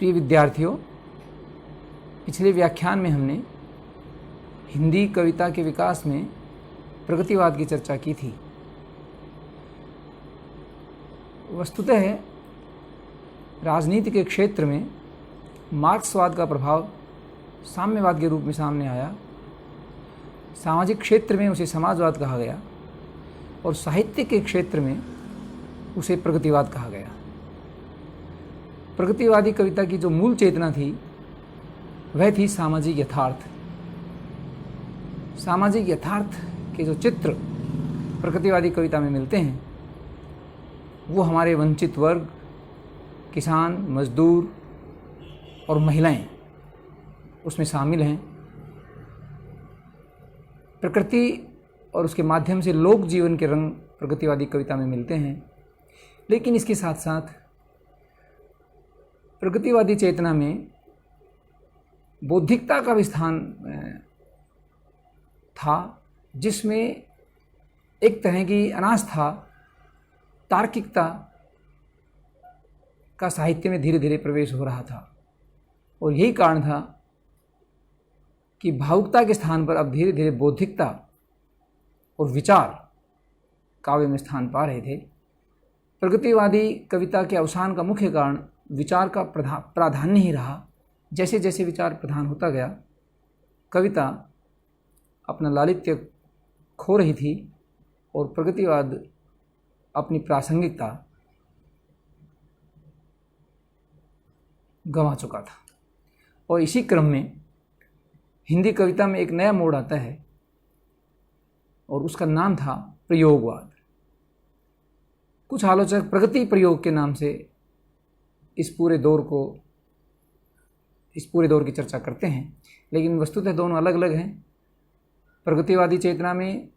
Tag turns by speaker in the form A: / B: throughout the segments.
A: प्रिय विद्यार्थियों, पिछले व्याख्यान में हमने हिंदी कविता के विकास में प्रगतिवाद की चर्चा की थी। वस्तुतः राजनीति के क्षेत्र में मार्क्सवाद का प्रभाव साम्यवाद के रूप में सामने आया। सामाजिक क्षेत्र में उसे समाजवाद कहा गया और साहित्य के क्षेत्र में उसे प्रगतिवाद कहा गया। प्रगतिवादी कविता की जो मूल चेतना थी वह थी सामाजिक यथार्थ। सामाजिक यथार्थ के जो चित्र प्रगतिवादी कविता में मिलते हैं वो हमारे वंचित वर्ग, किसान, मजदूर और महिलाएं उसमें शामिल हैं। प्रकृति और उसके माध्यम से लोक जीवन के रंग प्रगतिवादी कविता में मिलते हैं। लेकिन इसके साथ साथ प्रगतिवादी चेतना में बौद्धिकता का भी स्थान था, जिसमें एक तरह की अनास्था, तार्किकता का साहित्य में धीरे धीरे प्रवेश हो रहा था। और यही कारण था कि भावुकता के स्थान पर अब धीरे धीरे बौद्धिकता और विचार काव्य में स्थान पा रहे थे। प्रगतिवादी कविता के अवसान का मुख्य कारण विचार का प्राधान्य ही रहा। जैसे जैसे विचार प्रधान होता गया, कविता अपना लालित्य खो रही थी और प्रगतिवाद अपनी प्रासंगिकता गंवा चुका था। और इसी क्रम में हिंदी कविता में एक नया मोड़ आता है और उसका नाम था प्रयोगवाद। कुछ आलोचक प्रगति प्रयोग के नाम से इस पूरे दौर की चर्चा करते हैं, लेकिन वस्तुतः दोनों अलग अलग हैं। प्रगतिवादी चेतना में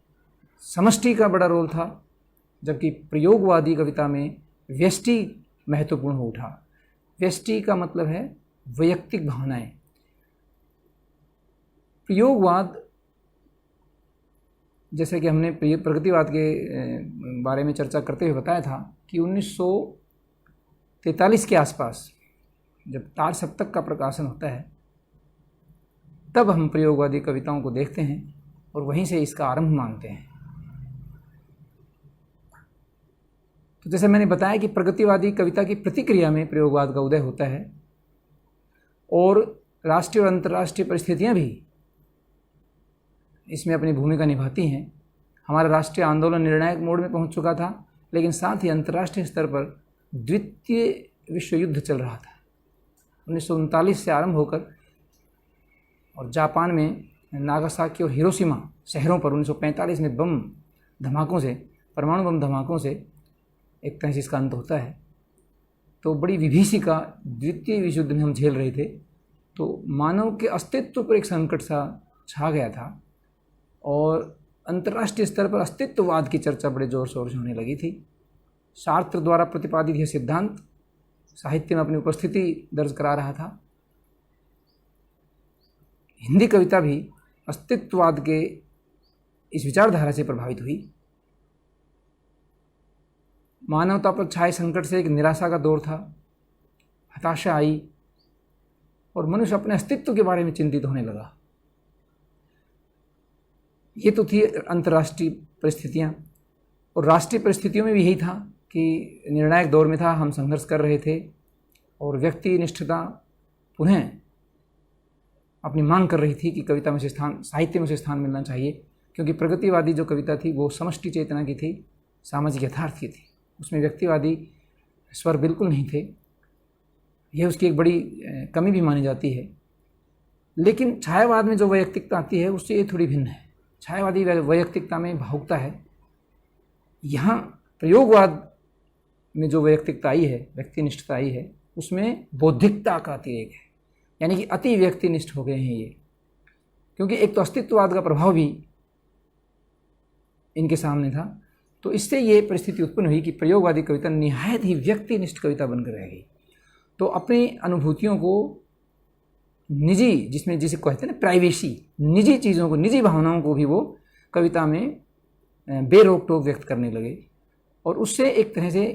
A: समष्टि का बड़ा रोल था, जबकि प्रयोगवादी कविता में व्यष्टि महत्वपूर्ण हो उठा। व्यष्टि का मतलब है वैयक्तिक भावनाएं। प्रयोगवाद, जैसे कि हमने प्रगतिवाद के बारे में चर्चा करते हुए बताया था कि 1943 के आसपास जब तार सप्तक का प्रकाशन होता है तब हम प्रयोगवादी कविताओं को देखते हैं और वहीं से इसका आरंभ मानते हैं। तो जैसे मैंने बताया कि प्रगतिवादी कविता की प्रतिक्रिया में प्रयोगवाद का उदय होता है और राष्ट्रीय और अंतर्राष्ट्रीय परिस्थितियां भी इसमें अपनी भूमिका निभाती हैं। हमारा राष्ट्रीय आंदोलन निर्णायक मोड़ में पहुंच चुका था, लेकिन साथ ही अंतर्राष्ट्रीय स्तर पर द्वितीय विश्व युद्ध चल रहा था। 1939 से आरंभ होकर और जापान में नागासाकी और हिरोशिमा शहरों पर 1945 में बम धमाकों से, परमाणु बम धमाकों से एक तरह से इसका अंत होता है। तो बड़ी विभीषिका द्वितीय विश्व युद्ध में हम झेल रहे थे। तो मानव के अस्तित्व पर एक संकट सा छा गया था और अंतर्राष्ट्रीय स्तर पर अस्तित्ववाद की चर्चा बड़े जोर शोर से होने लगी थी। सार्त्र द्वारा प्रतिपादित यह सिद्धांत साहित्य में अपनी उपस्थिति दर्ज करा रहा था। हिंदी कविता भी अस्तित्ववाद के इस विचारधारा से प्रभावित हुई। मानवता पर छाए संकट से एक निराशा का दौर था, हताशा आई और मनुष्य अपने अस्तित्व के बारे में चिंतित होने लगा। ये तो थी अंतर्राष्ट्रीय परिस्थितियाँ, और राष्ट्रीय परिस्थितियों में भी यही था कि निर्णायक दौर में था, हम संघर्ष कर रहे थे और व्यक्ति निष्ठता पुनः अपनी मांग कर रही थी कि कविता में से स्थान, साहित्य में से स्थान मिलना चाहिए, क्योंकि प्रगतिवादी जो कविता थी वो समष्टि चेतना की थी, सामाजिक यथार्थ की थी। उसमें व्यक्तिवादी स्वर बिल्कुल नहीं थे। यह उसकी एक बड़ी कमी भी मानी जाती है। लेकिन छायावाद में जो वैयक्तिकता आती है उससे ये थोड़ी भिन्न है। छायावादी वैयक्तिकता में भावुकता है। यहाँ प्रयोगवाद में जो वैयक्तिकता आई है, व्यक्तिनिष्ठता आई है, उसमें बौद्धिकता का अतिरेक है, यानी कि अति व्यक्तिनिष्ठ हो गए हैं ये। क्योंकि एक तो अस्तित्ववाद का प्रभाव भी इनके सामने था। तो इससे ये परिस्थिति उत्पन्न हुई कि प्रयोगवादी कविता निहायत ही व्यक्तिनिष्ठ कविता बनकर रह गई। तो अपनी अनुभूतियों को निजी, जिसे कहते हैं ना प्राइवेसी, निजी चीज़ों को, निजी भावनाओं को भी वो कविता में बेरोक टोक व्यक्त करने लगे और उससे एक तरह से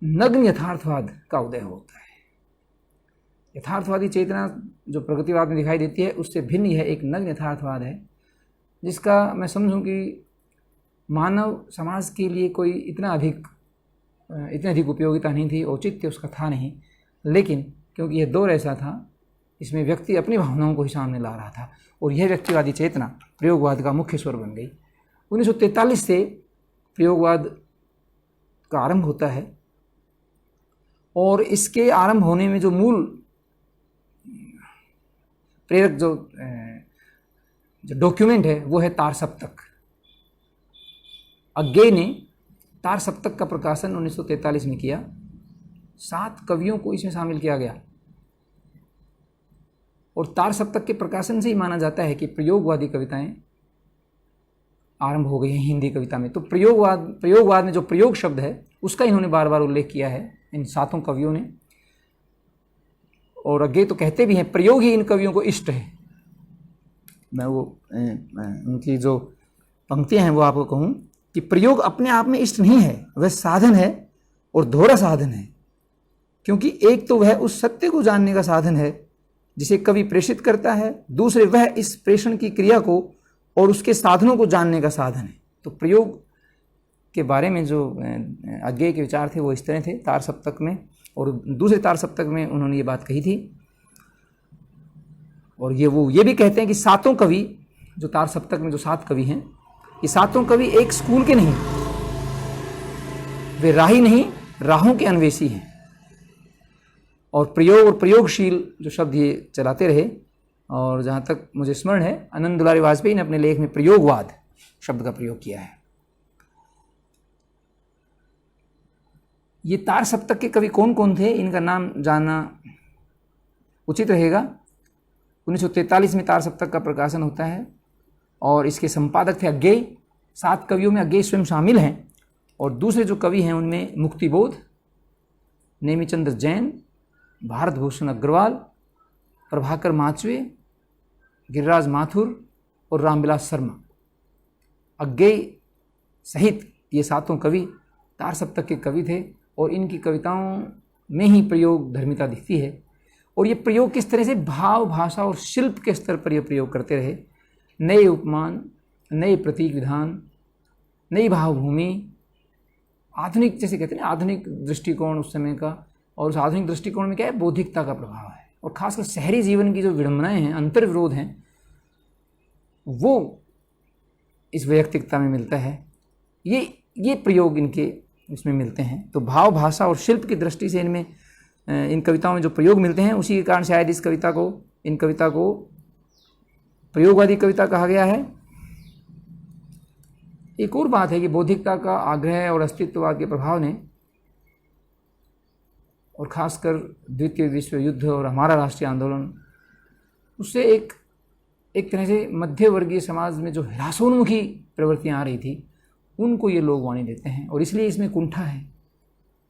A: नग्न यथार्थवाद का उदय होता है। यथार्थवादी चेतना जो प्रगतिवाद में दिखाई देती है उससे भिन्न यह एक नग्न यथार्थवाद है, जिसका मैं समझूं कि मानव समाज के लिए कोई इतनी अधिक उपयोगिता नहीं थी, औचित्य उसका था नहीं, लेकिन क्योंकि यह दौर ऐसा था, इसमें व्यक्ति अपनी भावनाओं को ही सामने ला रहा था और यह व्यक्तिवादी चेतना प्रयोगवाद का मुख्य स्वर बन गई। 1943 से प्रयोगवाद का आरंभ होता है और इसके आरंभ होने में जो मूल प्रेरक जो डॉक्यूमेंट है वो है तार सप्तक। अज्ञेय ने तार सप्तक का प्रकाशन 1943 में किया। 7 कवियों को इसमें शामिल किया गया और तार सप्तक के प्रकाशन से ही माना जाता है कि प्रयोगवादी कविताएं आरंभ हो गई हैं हिंदी कविता में। तो प्रयोगवाद में जो प्रयोग शब्द है उसका इन्होंने बार बार उल्लेख किया है इन 7 कवियों ने। और अज्ञेय तो कहते भी हैं प्रयोग ही इन कवियों को इष्ट है। मैं वो उनकी जो पंक्तियां हैं वो आपको कहूँ कि प्रयोग अपने आप में इष्ट नहीं है, वह साधन है और दोहरा साधन है, क्योंकि एक तो वह उस सत्य को जानने का साधन है जिसे कवि प्रेषित करता है, दूसरे वह इस प्रेषण की क्रिया को और उसके साधनों को जानने का साधन है। तो प्रयोग के बारे में जो अज्ञेय के विचार थे वो इस तरह थे तार सप्तक में, और दूसरे तार सप्तक में उन्होंने ये बात कही थी। और ये भी कहते हैं कि 7 कवि जो तार सप्तक में जो 7 कवि हैं, ये 7 कवि एक स्कूल के नहीं, वे राही नहीं राहों के अन्वेषी हैं। और प्रयोग और प्रयोगशील जो शब्द ये चलाते रहे। और जहाँ तक मुझे स्मरण है आनंद दुलारी वाजपेयी ने अपने लेख में प्रयोगवाद शब्द का प्रयोग किया है। ये तार सप्तक के कवि कौन कौन थे, इनका नाम जानना उचित रहेगा। 1943 में तार सप्तक का प्रकाशन होता है और इसके संपादक थे अज्ञेय। 7 कवियों में अज्ञेय स्वयं शामिल हैं और दूसरे जो कवि हैं उनमें मुक्तिबोध, नेमीचंद्र जैन, भारत भूषण अग्रवाल, प्रभाकर माचवे, गिरिराज माथुर और रामविलास शर्मा। अज्ञेय सहित ये 7 कवि तार सप्तक के कवि थे और इनकी कविताओं में ही प्रयोग धर्मिता दिखती है। और ये प्रयोग किस तरह से भाव, भाषा और शिल्प के स्तर पर ये प्रयोग करते रहे। नए उपमान, नए प्रतीक विधान, नई भावभूमि, आधुनिक जैसे कहते हैं आधुनिक दृष्टिकोण उस समय का। और उस आधुनिक दृष्टिकोण में क्या है, बौद्धिकता का प्रभाव है और खासकर शहरी जीवन की जो विडंबनाएं हैं, अंतर विरोध हैं, वो इस वैयक्तिकता में मिलता है। ये प्रयोग इनके इसमें मिलते हैं। तो भाव, भाषा और शिल्प की दृष्टि से इनमें इन कविताओं में जो प्रयोग मिलते हैं, उसी के कारण शायद इन कविता को प्रयोगवादी कविता कहा गया है। एक और बात है कि बौद्धिकता का आग्रह और अस्तित्ववाद के प्रभाव ने, और खासकर द्वितीय विश्व युद्ध और हमारा राष्ट्रीय आंदोलन, उससे एक तरह से मध्य वर्गीय समाज में जो ह्रासोन्मुखी प्रवृत्तियाँ आ रही थी उनको ये लोग वाणी देते हैं। और इसलिए इसमें कुंठा है,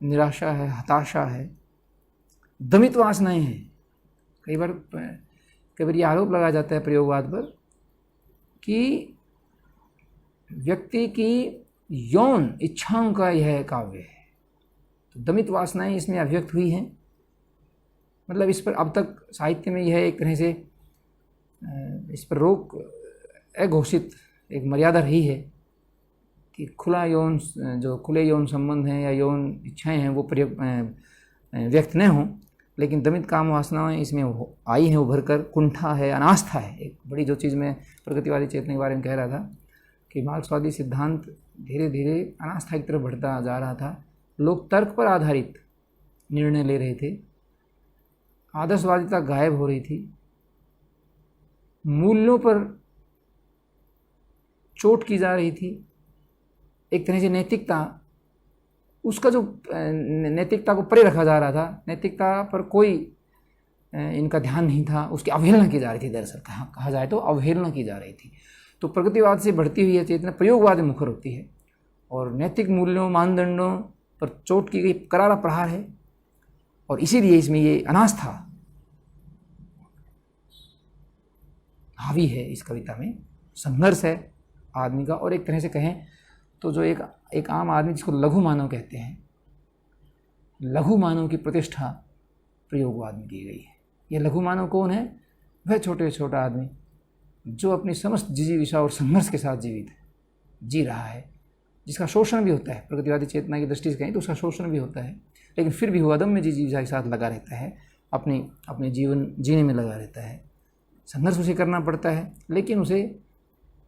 A: निराशा है, हताशा है, दमित वासनाएं हैं। कई बार ये आरोप लगाया जाता है प्रयोगवाद पर कि व्यक्ति की यौन इच्छाओं का यह काव्य है। तो दमित वासनाएं इसमें अभिव्यक्त हुई हैं। मतलब इस पर अब तक साहित्य में यह एक तरह से इस पर रोक अघोषित एक मर्यादा रही है कि खुले यौन संबंध हैं या यौन इच्छाएं हैं वो व्यक्त न हों, लेकिन दमित काम वासनाएं इसमें आई हैं उभर कर। कुंठा है, अनास्था है। एक बड़ी जो चीज़ मैं प्रगतिवादी चेतना के बारे में कह रहा था कि मार्क्सवादी सिद्धांत धीरे धीरे अनास्था की तरफ बढ़ता जा रहा था। लोग तर्क पर आधारित निर्णय ले रहे थे, आदर्शवादिता गायब हो रही थी, मूल्यों पर चोट की जा रही थी। एक तरह से नैतिकता, उसका जो नैतिकता को परे रखा जा रहा था, नैतिकता पर कोई इनका ध्यान नहीं था, उसकी अवहेलना की जा रही थी। दरअसल कहा जाए तो अवहेलना की जा रही थी। तो प्रगतिवाद से बढ़ती हुई यह चेतना प्रयोगवाद में मुखर होती है और नैतिक मूल्यों, मानदंडों पर चोट की गई करारा प्रहार है। और इसीलिए इसमें ये अनास्था हावी है। इस कविता में संघर्ष है आदमी का। और एक तरह से कहें तो जो एक आम आदमी जिसको लघु मानव कहते हैं, लघु मानव की प्रतिष्ठा प्रयोगवाद में की गई है। यह लघु मानव कौन है? वह छोटे छोटा आदमी जो अपनी समस्त जिजीविषा और संघर्ष के साथ जीवित है, जी रहा है, जिसका शोषण भी होता है। प्रगतिवादी चेतना की दृष्टि से कहें तो उसका शोषण भी होता है, लेकिन फिर भी वो अदम्य जिजीविषा के साथ लगा रहता है, अपने जीवन जीने में लगा रहता है। संघर्ष उसे करना पड़ता है, लेकिन उसे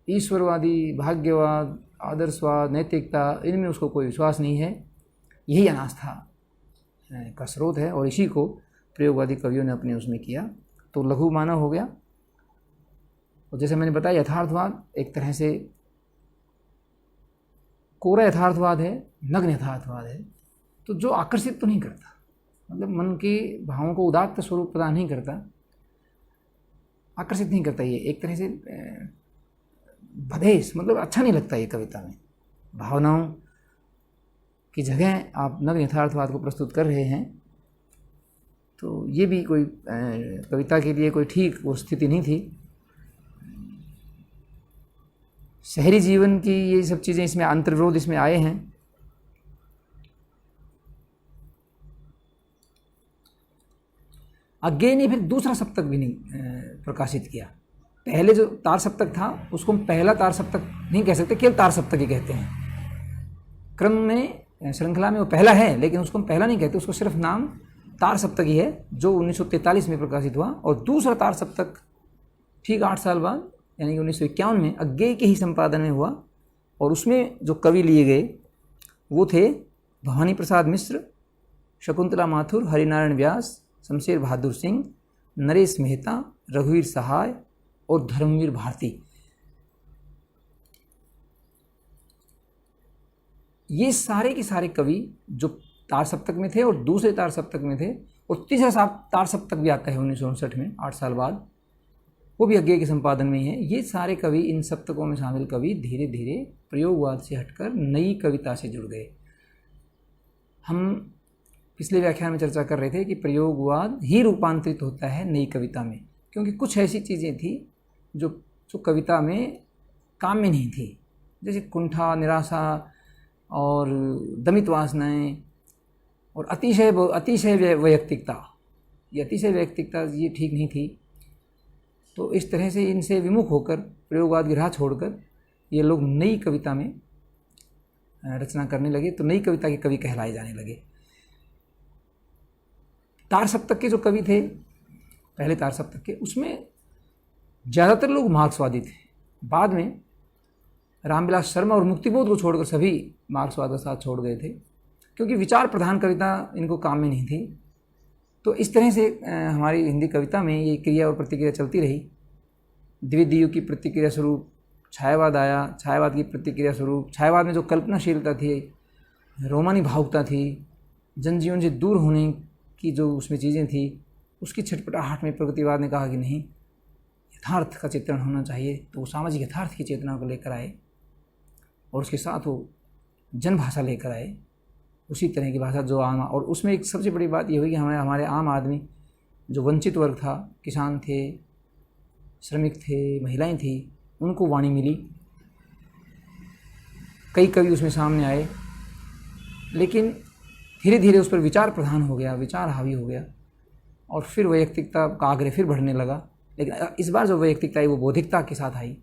A: ईश्वरवादी, भाग्यवाद, आदर्शवाद, नैतिकता, इनमें उसको कोई विश्वास नहीं है। यही अनास्था का स्रोत है और इसी को प्रयोगवादी कवियों ने अपने उसमें किया। तो लघु मानव हो गया। और जैसे मैंने बताया, यथार्थवाद एक तरह से कोरा यथार्थवाद है, नग्न यथार्थवाद है। तो जो आकर्षित तो नहीं करता, मतलब मन के भावों को उदात्त स्वरूप प्रदान नहीं करता, आकर्षित नहीं करता। ये एक तरह से बधेस, मतलब अच्छा नहीं लगता ये कविता में। भावनाओं की जगह आप नग्न यथार्थवाद को प्रस्तुत कर रहे हैं, तो ये भी कोई कविता के लिए कोई ठीक वो स्थिति नहीं थी। शहरी जीवन की ये सब चीज़ें इसमें अंतर्विरोध इसमें आए हैं। अज्ञेय ने फिर दूसरा सप्तक भी नहीं प्रकाशित किया। पहले जो तार सप्तक था उसको हम पहला तार सप्तक नहीं कह सकते, केवल तार सप्तक ही कहते हैं। क्रम में, श्रृंखला में वो पहला है, लेकिन उसको हम पहला नहीं कहते, उसको सिर्फ नाम तार सप्तक ही है, जो 1943 में प्रकाशित हुआ। और दूसरा तार सप्तक ठीक 8 साल बाद यानी कि 1951 में अज्ञेय के ही संपादन में हुआ। और उसमें जो कवि लिए गए वो थे भवानी प्रसाद मिश्र, शकुंतला माथुर, हरिनारायण व्यास, शमशेर बहादुर सिंह, नरेश मेहता, रघुवीर सहाय और धर्मवीर भारती। ये सारे के सारे कवि जो तार सप्तक में थे और दूसरे तार सप्तक में थे, और तीसरा तार सप्तक भी आता है 1959 में, 8 साल बाद, वो भी अज्ञेय के संपादन में ही है। ये सारे कवि, इन सप्तकों में शामिल कवि धीरे धीरे प्रयोगवाद से हटकर नई कविता से जुड़ गए। हम पिछले व्याख्यान में चर्चा कर रहे थे कि प्रयोगवाद ही रूपांतरित होता है नई कविता में, क्योंकि कुछ ऐसी चीज़ें थी जो कविता में काम में नहीं थी, जैसे कुंठा, निराशा और दमित वासनाएँ और अतिशय वैयक्तिकता। ये अतिशय वैयक्तिकता ये ठीक नहीं थी। तो इस तरह से इनसे विमुख होकर, प्रयोगवाद की राह छोड़कर ये लोग नई कविता में रचना करने लगे, तो नई कविता के कवि कहलाए जाने लगे। तार सप्तक के जो कवि थे, पहले तार सप्तक के, उसमें ज़्यादातर लोग मार्क्सवादी थे। बाद में रामविलास शर्मा और मुक्तिबोध को छोड़कर सभी मार्क्सवाद का साथ छोड़ गए थे, क्योंकि विचार प्रधान कविता इनको काम में नहीं थी। तो इस तरह से हमारी हिंदी कविता में ये क्रिया और प्रतिक्रिया चलती रही। द्वितीय युग की प्रतिक्रिया स्वरूप छायावाद आया, छायावाद की प्रतिक्रिया स्वरूप छायावाद में जो कल्पनाशीलता थी, रोमानी भावुकता थी, जनजीवन से दूर होने की जो उसमें चीज़ें थी, उसकी छटपटाहट में प्रगतिवाद ने कहा कि नहीं, यथार्थ का चित्रण होना चाहिए। तो वो सामाजिक यथार्थ की चेतना को लेकर आए और उसके साथ वो जनभाषा लेकर आए, उसी तरह की भाषा जो आम। और उसमें एक सबसे बड़ी बात ये हुई कि हमारे आम आदमी, जो वंचित वर्ग था, किसान थे, श्रमिक थे, महिलाएं थी, उनको वाणी मिली। कई कवि उसमें सामने आए, लेकिन धीरे धीरे उस पर विचार प्रधान हो गया, विचार हावी हो गया, और फिर वैयक्तिकता का आग्रह फिर बढ़ने लगा। लेकिन इस बार जो वैयक्तिकता आई वो बौद्धिकता के साथ आई।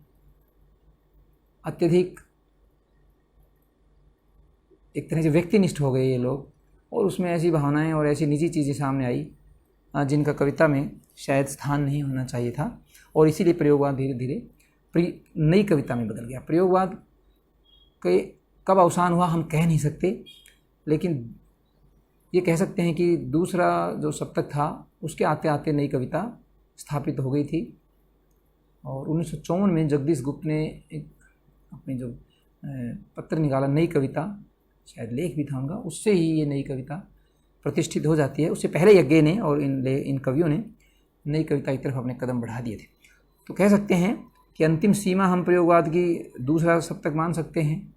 A: अत्यधिक एक तरह से व्यक्तिनिष्ठ हो गए ये लोग, और उसमें ऐसी भावनाएं और ऐसी निजी चीज़ें सामने आई जिनका कविता में शायद स्थान नहीं होना चाहिए था। और इसीलिए प्रयोगवाद धीरे धीरे नई कविता में बदल गया। प्रयोगवाद के कब अवसान हुआ हम कह नहीं सकते, लेकिन ये कह सकते हैं कि दूसरा जो सप्तक था उसके आते आते नई कविता स्थापित हो गई थी। और 1954 में जगदीश गुप्त ने एक अपने जो पत्र निकाला, नई कविता, शायद लेख भी था उनका, उससे ही ये नई कविता प्रतिष्ठित हो जाती है। उससे पहले यज्ञ ने और इन कवियों ने नई कविता की तरफ अपने कदम बढ़ा दिए थे। तो कह सकते हैं कि अंतिम सीमा हम प्रयोगवाद की दूसरा सप्तक मान सकते हैं।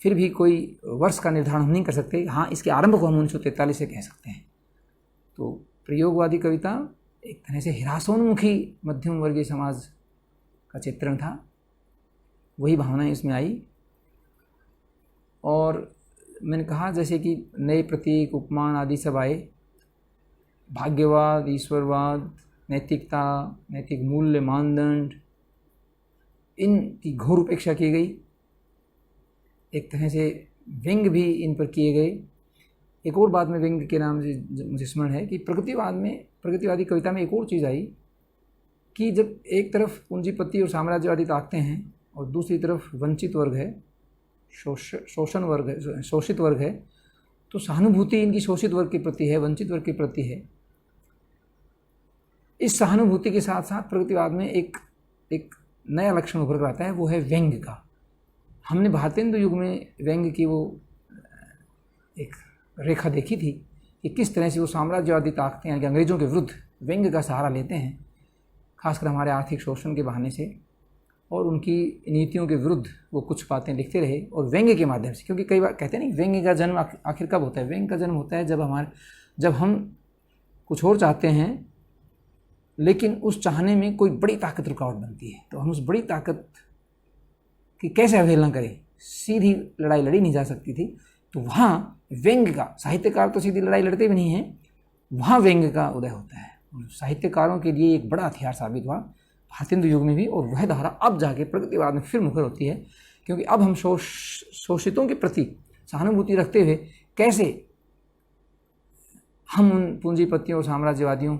A: फिर भी कोई वर्ष का निर्धारण हम नहीं कर सकते। हाँ, इसके आरंभ को हम 1943 से कह सकते हैं। तो प्रयोगवादी कविता एक तरह से हिरासोन्मुखी मध्यम वर्गीय समाज का चित्रण था, वही भावनाएं इसमें आई। और मैंने कहा जैसे कि नए प्रतीक, उपमान आदि सब आए, भाग्यवाद, ईश्वरवाद, नैतिकता, नैतिक मूल्य, मानदंड, इनकी घोर उपेक्षा की गई। एक तरह से व्यंग भी इन पर किए गए। एक और बात में व्यंग के नाम से मुझे स्मरण है कि प्रगतिवादी कविता में एक और चीज़ आई कि जब एक तरफ पूंजीपति और साम्राज्यवादी ताकते हैं और दूसरी तरफ वंचित वर्ग है, शोषित वर्ग है, तो सहानुभूति इनकी शोषित वर्ग के प्रति है, वंचित वर्ग के प्रति है। इस सहानुभूति के साथ साथ प्रगतिवाद में एक नया लक्षण उभर कर आता है, वो है व्यंग का। हमने भारतेंदु युग में व्यंग की वो एक रेखा देखी थी कि किस तरह से वो साम्राज्यवादी ताकतें यानी कि अंग्रेज़ों के विरुद्ध व्यंग का सहारा लेते हैं, खासकर हमारे आर्थिक शोषण के बहाने से, और उनकी नीतियों के विरुद्ध वो कुछ बातें लिखते रहे और व्यंग के माध्यम से। क्योंकि कई बार कहते हैं नहीं, व्यंग का जन्म आखिर कब होता है? व्यंग का जन्म होता है जब हम कुछ और चाहते हैं लेकिन उस चाहने में कोई बड़ी ताकत रुकावट बनती है, तो हम उस बड़ी ताकत की कैसे अवहेलना करें। सीधी लड़ाई लड़ी नहीं जा सकती थी, तो वहाँ व्यंग का, साहित्यकार तो सीधी लड़ाई लड़ते भी नहीं हैं, वहाँ व्यंग का उदय होता है। साहित्यकारों के लिए एक बड़ा हथियार साबित हुआ भारतेंदु युग में भी, और वह धारा अब जाके प्रगतिवाद में फिर मुखर होती है। क्योंकि अब हम शोषितों के प्रति सहानुभूति रखते हुए कैसे हम उन पूंजीपतियों और साम्राज्यवादियों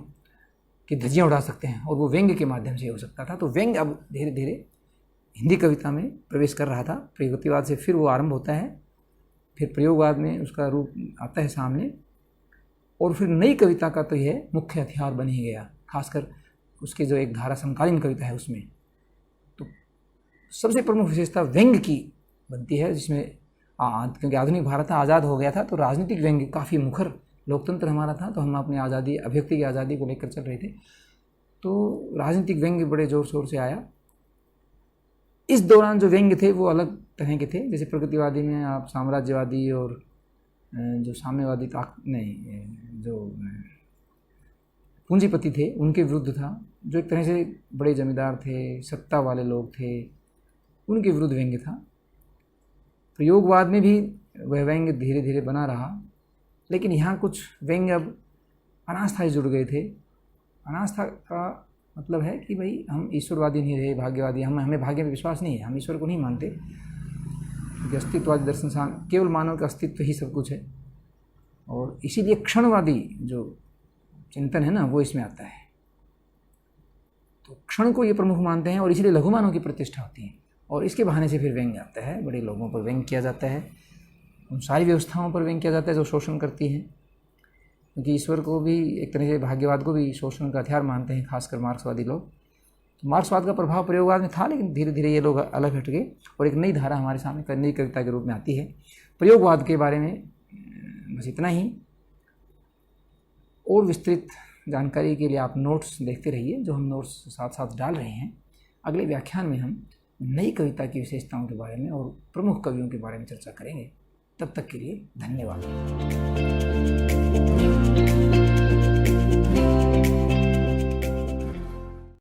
A: की धज्जियाँ उड़ा सकते हैं, और वो व्यंग के माध्यम से हो सकता था। तो व्यंग अब धीरे धीरे हिंदी कविता में प्रवेश कर रहा था। प्रगतिवाद से फिर वो आरंभ होता है, फिर प्रयोगवाद में उसका रूप आता है सामने, और फिर नई कविता का तो यह मुख्य हथियार बन ही गया। खासकर उसके जो एक धारा समकालीन कविता है उसमें तो सबसे प्रमुख विशेषता व्यंग की बनती है, जिसमें क्योंकि आधुनिक भारत आज़ाद हो गया था तो राजनीतिक व्यंग काफ़ी मुखर, लोकतंत्र हमारा था, तो हम अपनी आज़ादी, अभिव्यक्ति की आज़ादी को लेकर चल रहे थे, तो राजनीतिक व्यंग बड़े ज़ोर शोर से आया। इस दौरान जो व्यंग थे वो अलग तरह के थे। जैसे प्रगतिवादी में आप साम्राज्यवादी और जो साम्यवादी जो पूंजीपति थे उनके विरुद्ध था, जो एक तरह से बड़े जमींदार थे, सत्ता वाले लोग थे, उनके विरुद्ध व्यंग्य था। प्रयोगवाद में भी वह व्यंग्य धीरे धीरे बना रहा, लेकिन यहाँ कुछ व्यंग्य अब अनास्था से जुड़ गए थे। अनास्था का मतलब है कि भाई हम ईश्वरवादी नहीं रहे, भाग्यवादी, हमें भाग्य में विश्वास नहीं है, हम ईश्वर को नहीं मानते, क्योंकि अस्तित्ववादी दर्शन केवल मानव का अस्तित्व ही सब कुछ है, और इसीलिए क्षणवादी जो चिंतन है ना वो इसमें आता है। तो क्षण को ये प्रमुख मानते हैं और इसीलिए लघुमानव की प्रतिष्ठा होती है, और इसके बहाने से फिर व्यंग्य आता है, बड़े लोगों पर व्यंग्य किया जाता है, उन सारी व्यवस्थाओं पर व्यंग्य किया जाता है जो शोषण करती हैं। क्योंकि ईश्वर को भी एक तरह से, भाग्यवाद को भी शोषण का हथियार मानते हैं, खासकर मार्क्सवादी लोग। तो मार्क्सवाद का प्रभाव प्रयोगवाद में था, लेकिन धीरे धीरे ये लोग अलग हट गए और एक नई धारा हमारे सामने नई कविता के रूप में आती है। प्रयोगवाद के बारे में बस इतना ही। और विस्तृत जानकारी के लिए आप नोट्स देखते रहिए, जो हम नोट्स साथ साथ डाल रहे हैं। अगले व्याख्यान में हम नई कविता की विशेषताओं के बारे में और प्रमुख कवियों के बारे में चर्चा करेंगे। तब तक के लिए धन्यवाद।